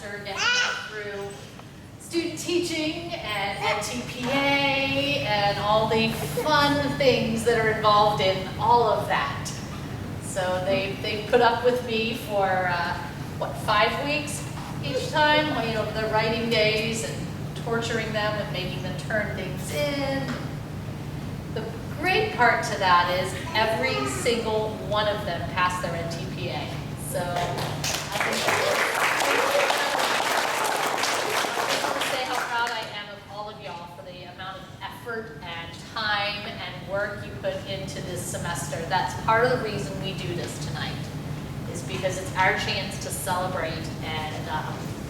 semester, getting through student teaching and NTPA and all the fun things that are involved in all of that. So they put up with me for, 5 weeks each time, the writing days and torturing them and making them turn things in. The great part to that is every single one of them passed their NTPA. So I just want to say how proud I am of all of y'all for the amount of effort and time and work you put into this semester. That's part of the reason we do this tonight, is because it's our chance to celebrate and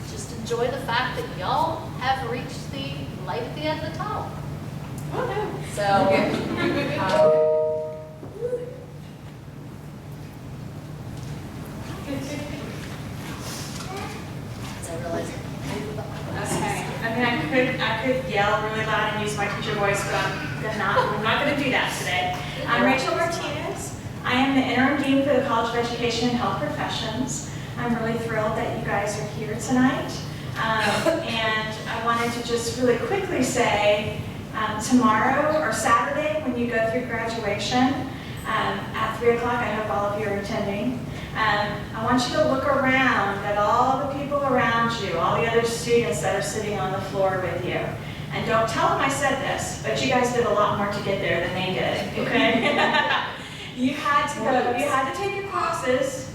just enjoy the fact that y'all have reached the light at the end of the tunnel. So, as I realize, okay. I mean, I could yell really loud and use my teacher voice, but I'm not going to do that today. I'm Rachel Martinez. I am the interim dean for the College of Education and Health Professions. I'm really thrilled that you guys are here tonight. And I wanted to just really quickly say, tomorrow or Saturday when you go through graduation at 3 o'clock, I hope all of you are attending. I want you to look around at all the people around you, all the other students that are sitting on the floor with you. And don't tell them I said this, but you guys did a lot more to get there than they did, okay? You had to go, you had to take your classes,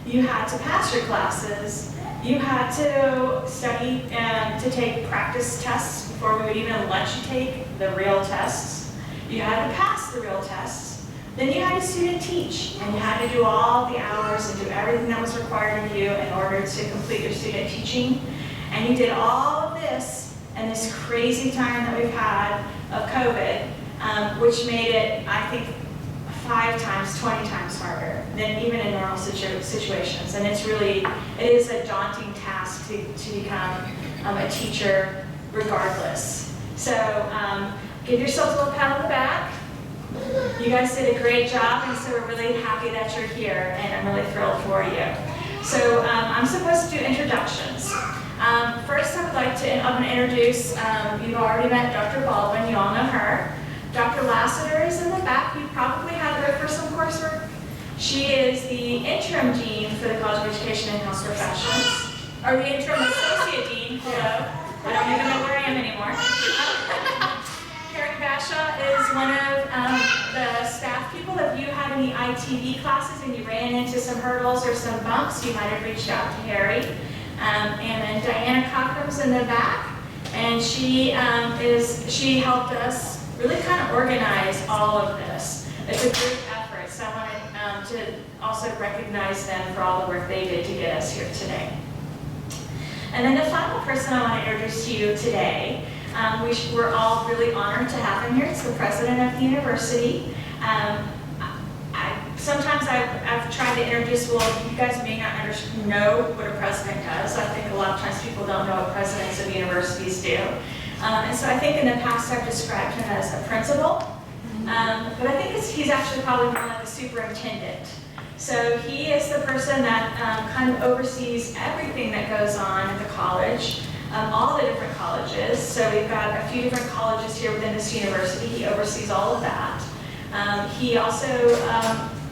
you had to pass your classes, you had to study and to take practice tests before we would even let you take the real tests. You had to pass the real tests. Then you had to student teach, and you had to do all the hours and do everything that was required of you in order to complete your student teaching. And you did all of this in this crazy time that we've had of COVID, which made it, I think, 5 times, 20 times harder than even in normal situations. And it is a daunting task to become a teacher regardless. So give yourselves a little pat on the back. You guys did a great job, and so we're really happy that you're here, and I'm really thrilled for you. So I'm supposed to do introductions. First, I would like to, I'm going to introduce, you've already met Dr. Baldwin, you all know her. Dr. Lassiter is in the back. You probably had her for some coursework. She is the interim dean for the College of Education and Health Professions, or the interim associate dean. Hello. I don't even know where I am anymore. Karen Bashaw is one of the staff people. If you had any ITV classes and you ran into some hurdles or some bumps, you might have reached out to Harry. And then Diana Cockrum's in the back, and she helped us really kind of organize all of this. It's a group effort, so I wanted to also recognize them for all the work they did to get us here today. And then the final person I want to introduce to you today, we're all really honored to have him here. It's the president of the university. Sometimes I've tried to introduce, well, you guys may not know what a president does. I think a lot of times people don't know what presidents of universities do. And so I think in the past I've described him as a principal, but I think he's actually probably more like a superintendent. So he is the person that kind of oversees everything that goes on at the college, all the different colleges. So we've got a few different colleges here within this university. He oversees all of that. He also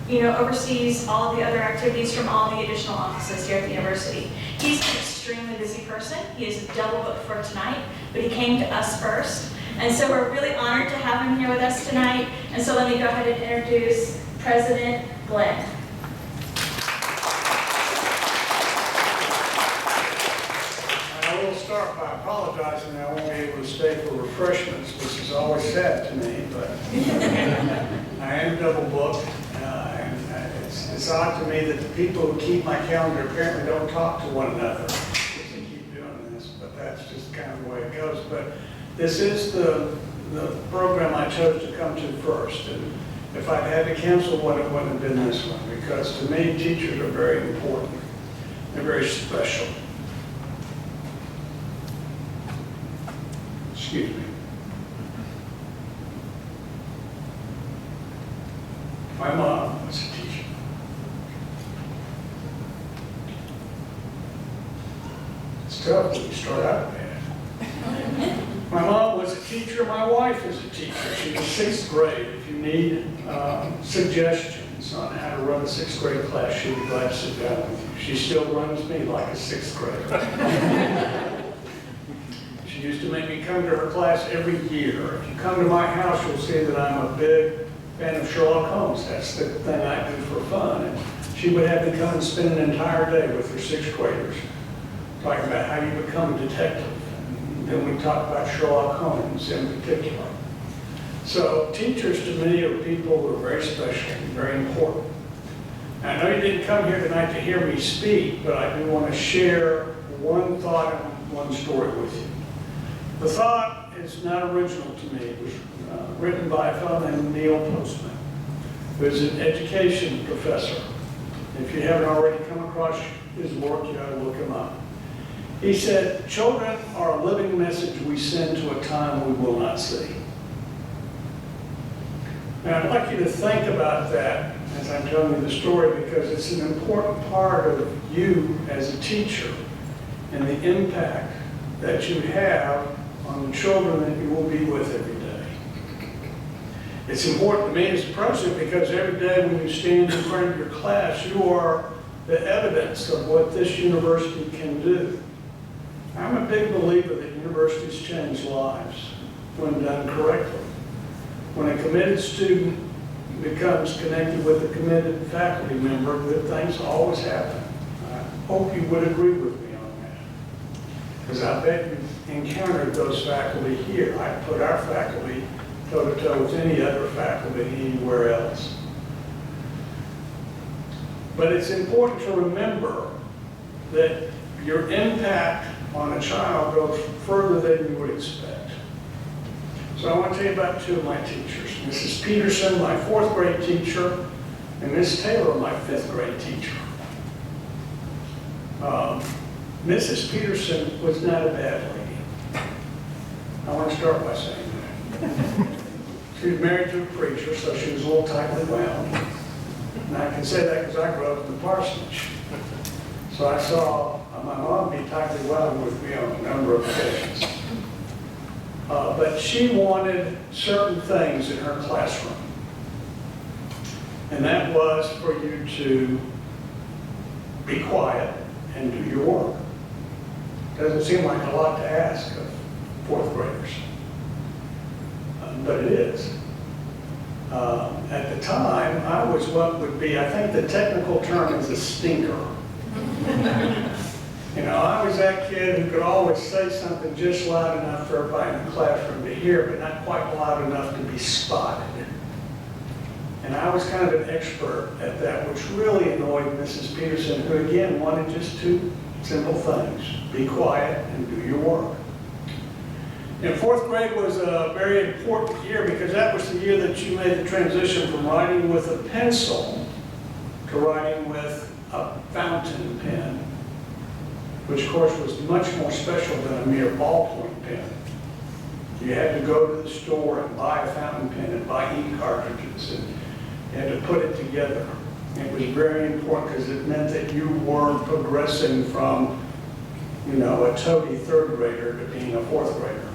oversees all of the other activities from all the additional offices here at the university. He's an extremely busy person. He is double booked for tonight, but he came to us first. And so we're really honored to have him here with us tonight. And so let me go ahead and introduce President Glenn. I will start by apologizing that I won't be able to stay for refreshments, which is always sad to me, but I am double booked. It's odd to me that the people who keep my calendar apparently don't talk to one another as they keep doing this, but that's just kind of the way it goes. But this is the program I chose to come to first, and if I'd had to cancel one, it wouldn't have been this one, because to me, teachers are very important. They're very special. Excuse me. My mom was a teacher. It's tough when you start out bad. My mom was a teacher, my wife is a teacher. She was sixth grade. If you need suggestions on how to run a sixth grade class, she'd be glad to sit down with you. She still runs me like a sixth grader. She used to make me come to her class every year. If you come to my house, you'll see that I'm a big fan of Sherlock Holmes. That's the thing I do for fun. And she would have me come and spend an entire day with her sixth graders, talking about how you become a detective. And then we talk about Sherlock Holmes in particular. So teachers to me are people who are very special and very important. I know you didn't come here tonight to hear me speak, but I do want to share one thought and one story with you. The thought is not original to me. It was written by a fellow named Neil Postman, who is an education professor. If you haven't already come across his work, you ought to look him up. He said, children are a living message we send to a time we will not see. Now, I'd like you to think about that as I'm telling you the story, because it's an important part of you as a teacher and the impact that you have on the children that you will be with every day. It's important to me as a president because every day when you stand in front of your class, you are the evidence of what this university can do. I'm a big believer that universities change lives when done correctly. When a committed student becomes connected with a committed faculty member, good things always happen. I hope you would agree with me on that. Because I bet you've encountered those faculty here. I put our faculty toe-to-toe with any other faculty anywhere else. But it's important to remember that your impact on a child goes further than you would expect. So I want to tell you about two of my teachers. Mrs. Peterson, my fourth grade teacher, and Miss Taylor, my fifth grade teacher. Mrs. Peterson was not a bad lady. I want to start by saying that. She was married to a preacher, so she was a little tightly wound. And I can say that because I grew up in the parsonage. So I saw my mom be tightly wound with me on a number of occasions. But she wanted certain things in her classroom. And that was for you to be quiet and do your work. Doesn't seem like a lot to ask of fourth graders. But it is. At the time, I was what would be, I think the technical term is a stinker. You know, I was that kid who could always say something just loud enough for everybody in the classroom to hear, but not quite loud enough to be spotted. And I was kind of an expert at that, which really annoyed Mrs. Peterson, who again wanted just two simple things: be quiet and do your work. And fourth grade was a very important year because that was the year that you made the transition from writing with a pencil to writing with a fountain pen, which of course was much more special than a mere ballpoint pen. You had to go to the store and buy a fountain pen and buy ink cartridges and to put it together. It was very important because it meant that you were progressing from, you know, a toady third grader to being a fourth grader.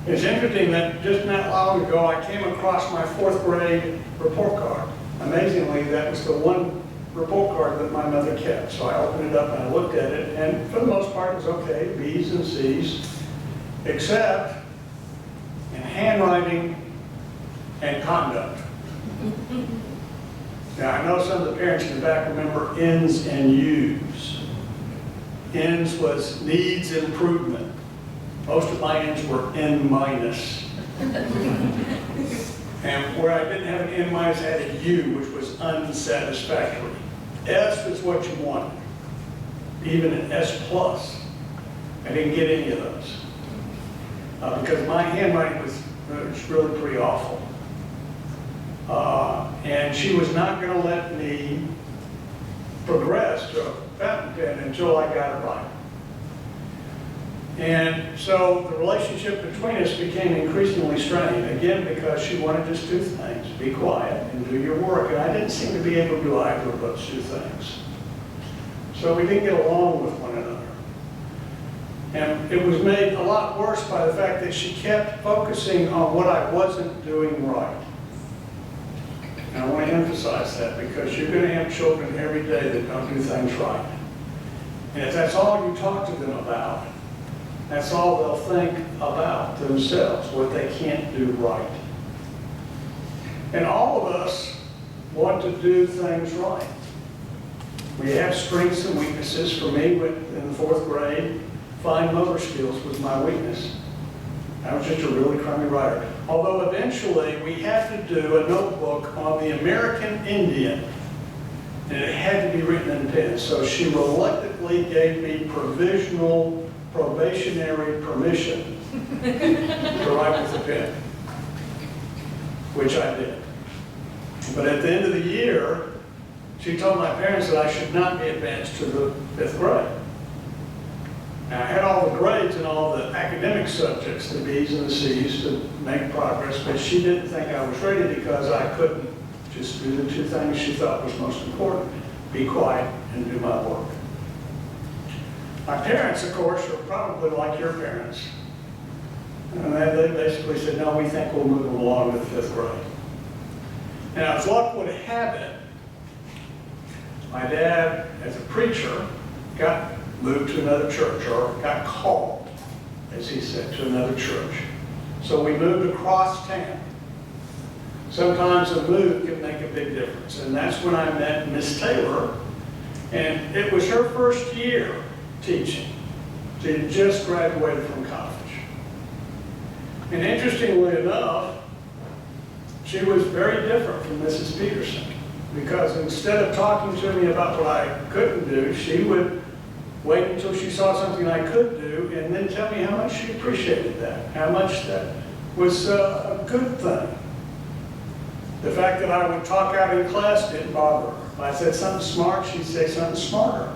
It's interesting that just not long ago I came across my fourth grade report card. Amazingly, that was the one report card that my mother kept. So I opened it up and I looked at it, and for the most part it was okay, B's and C's, except in handwriting and conduct. Now I know some of the parents in the back remember N's and U's. N's was needs improvement. Most of my N's were N minus. And where I didn't have an N minus, I had a U, which was unsatisfactory. S was what you wanted, even an S plus. I didn't get any of those because my handwriting was really pretty awful. And she was not going to let me progress to a fountain pen until I got it right. And so the relationship between us became increasingly strained, again, because she wanted just two things: be quiet and do your work. And I didn't seem to be able to do either of those two things. So we didn't get along with one another. And it was made a lot worse by the fact that she kept focusing on what I wasn't doing right. And I want to emphasize that because you're going to have children every day that don't do things right. And if that's all you talk to them about, that's all they'll think about themselves, what they can't do right. And all of us want to do things right. We have strengths and weaknesses. For me, in the 4th grade, fine motor skills was my weakness. I was just a really crummy writer. Although eventually we had to do a notebook on the American Indian, and it had to be written in pen. So she reluctantly gave me probationary permission to write with a pen, which I did. But at the end of the year, she told my parents that I should not be advanced to the 5th grade. Now, I had all the grades in all the academic subjects, the B's and the C's, to make progress, but she didn't think I was ready because I couldn't just do the 2 things she thought was most important, be quiet and do my work. My parents, of course, are probably like your parents. And they basically said, no, we think we'll move them along to the 5th grade. And as luck would have it, my dad, as a preacher, got moved to another church, or got called, as he said, to another church. So we moved across town. Sometimes a move can make a big difference. And that's when I met Miss Taylor. And it was her first year teaching. She had just graduated from college. And interestingly enough, she was very different from Mrs. Peterson. Because instead of talking to me about what I couldn't do, she would wait until she saw something I could do and then tell me how much she appreciated that, how much that was a good thing. The fact that I would talk out in class didn't bother her. If I said something smart, she'd say something smarter.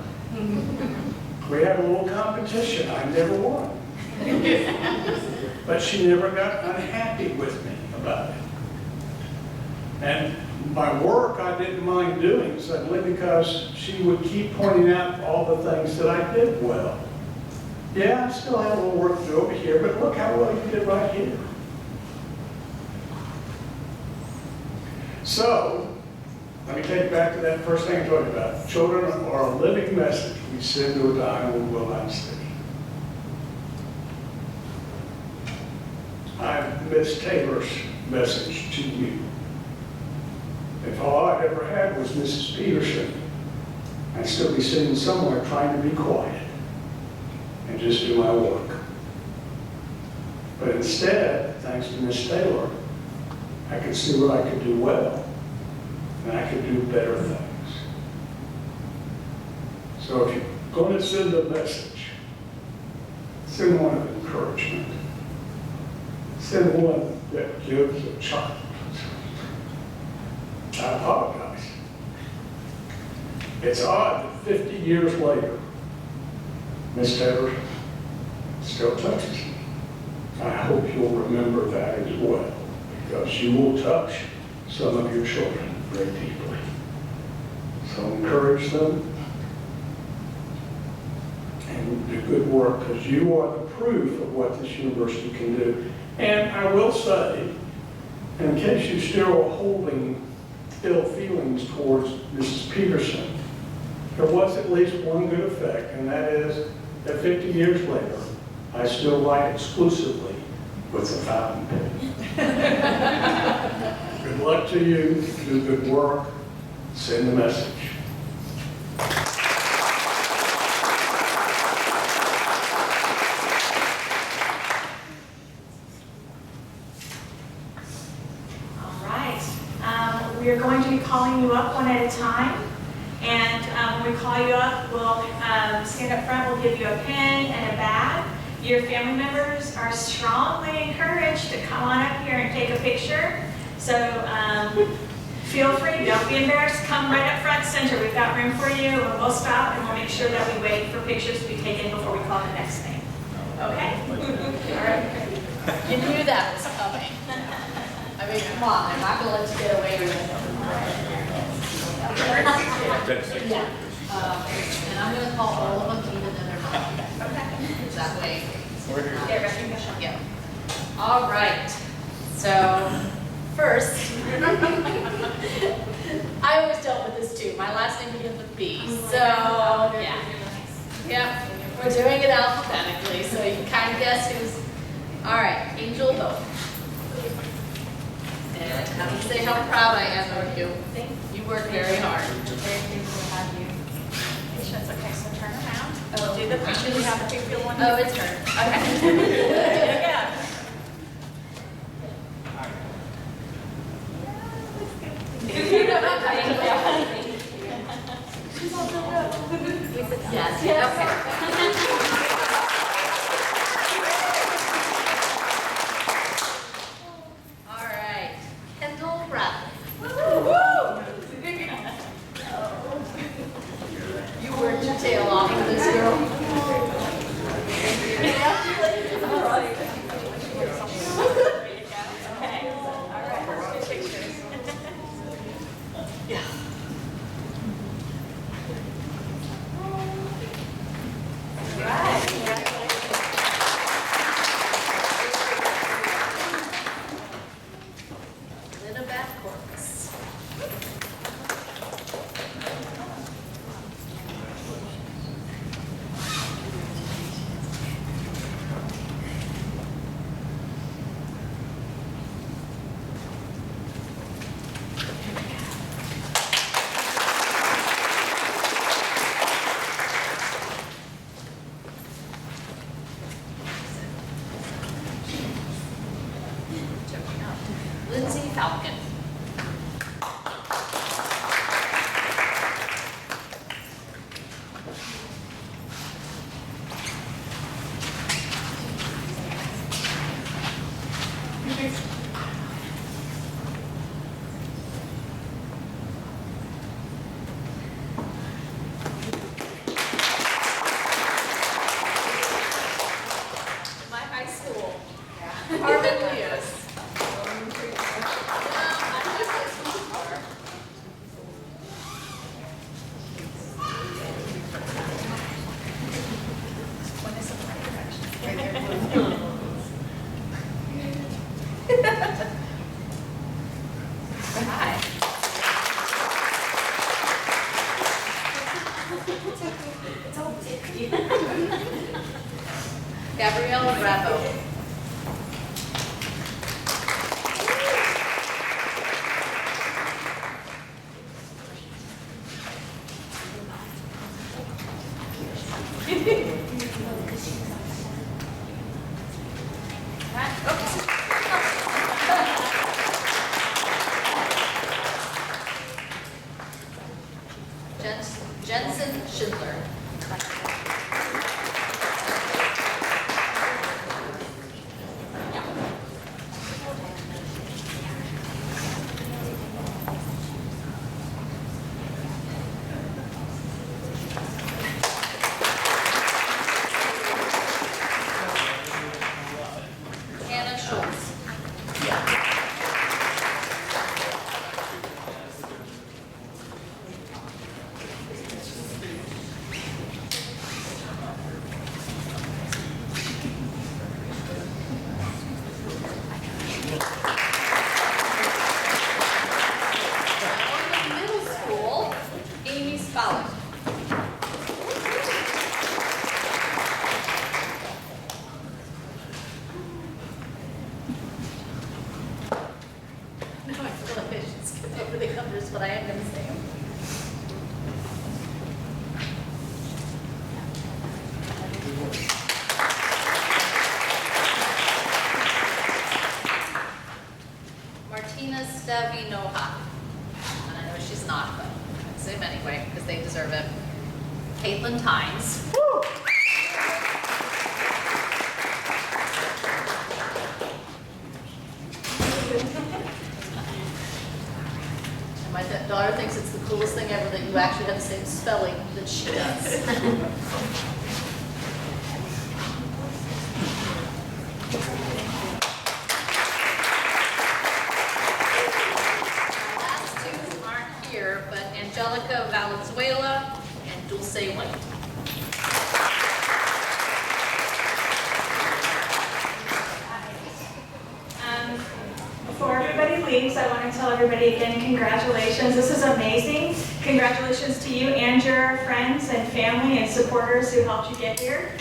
We had a little competition. I never won. But she never got unhappy with me about it. And my work I didn't mind doing suddenly because she would keep pointing out all the things that I did well. Yeah, I still have a little work to do over here, but look how well you did right here. So, let me take you back to that first thing I told you about. Children are a living message we send to a dying world will not stay. I miss Taylor's message to you. If all I ever had was Mrs. Peterson, I'd still be sitting somewhere trying to be quiet and just do my work. But instead, thanks to Miss Taylor, I could see what I could do well, and I could do better things. So if you're going to send a message, send one of encouragement. Send one that gives a child. I apologize. It's odd that 50 years later, Miss Taylor still touches me. I hope you'll remember that as well, because you will touch some of your children very deeply. So encourage them and do good work, because you are the proof of what this university can do. And I will say, in case you're still holding ill feelings towards Mrs. Peterson, there was at least one good effect, and that is that 50 years later, I still write exclusively with a fountain pen. Good luck to you, do good work, send the message. We are going to be calling you up one at a time, and when we call you up, we'll stand up front, we'll give you a pen and a bag. Your family members are strongly encouraged to come on up here and take a picture, so feel free, don't be embarrassed, come right up front center. We've got room for you, and we'll stop and we'll make sure that we wait for pictures to be taken before we call the next thing. Okay? All right. You knew that was coming. I mean, come on, I'm not gonna let you get away with it. Yeah. And I'm gonna call all of them even though they're not. Okay. That way. Get recognition. Yeah. All right. So first, I always dealt with this too. My last name begins with B. So yeah. Yeah. We're doing it alphabetically, so you can kind of guess who's. All right, Angel Bow. And I have to say how proud I am of you. You worked very hard. Very thankful to have you. Patience, okay, so turn around. Oh, do the picture we have a big one. Oh, it's her. Okay. There you go. Yes, okay. All right, Kendall Bradley. You worked your tail off for this girl. Okay, all right, let's get pictures. Yeah. Right, congratulations. Linda Corpus. Lindsay Falcon. My high school. Harvard Leos. Hi. Gabrielle Bravo. Jensen Schindler. Hannah Schultz. Middle school, Amy Spallett. No, I feel like I should skip over the others, but I am going to say them. Martinez Stavinoha. And I know she's not, but I'd say them anyway, because they deserve it. Caitlin Tynes. And my daughter thinks it's the coolest thing ever that you actually have the same spelling that she does. Last two aren't here, but Angelica Valenzuela and Dulce White. Before everybody leaves, I want to tell everybody again, congratulations. This is amazing. Congratulations to you and your friends and family and supporters who helped you get here.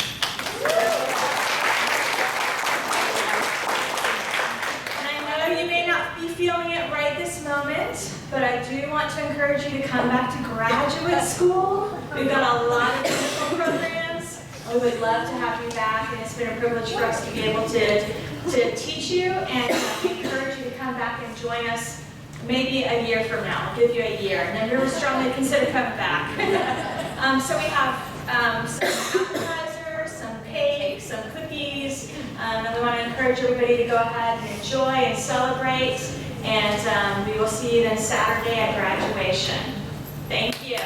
And I know you may not be feeling it right this moment, but I do want to encourage you to come back to graduate school. We've got a lot of wonderful programs. We would love to have you back, and it's been a privilege for us to be able to teach you, and we encourage you to come back and join us maybe a year from now. I'll give you a year, and then really strongly consider coming back. So we have some appetizers, some cake, some cookies, and we want to encourage everybody to go ahead and enjoy and celebrate, and we will see you then Saturday at graduation. Thank you.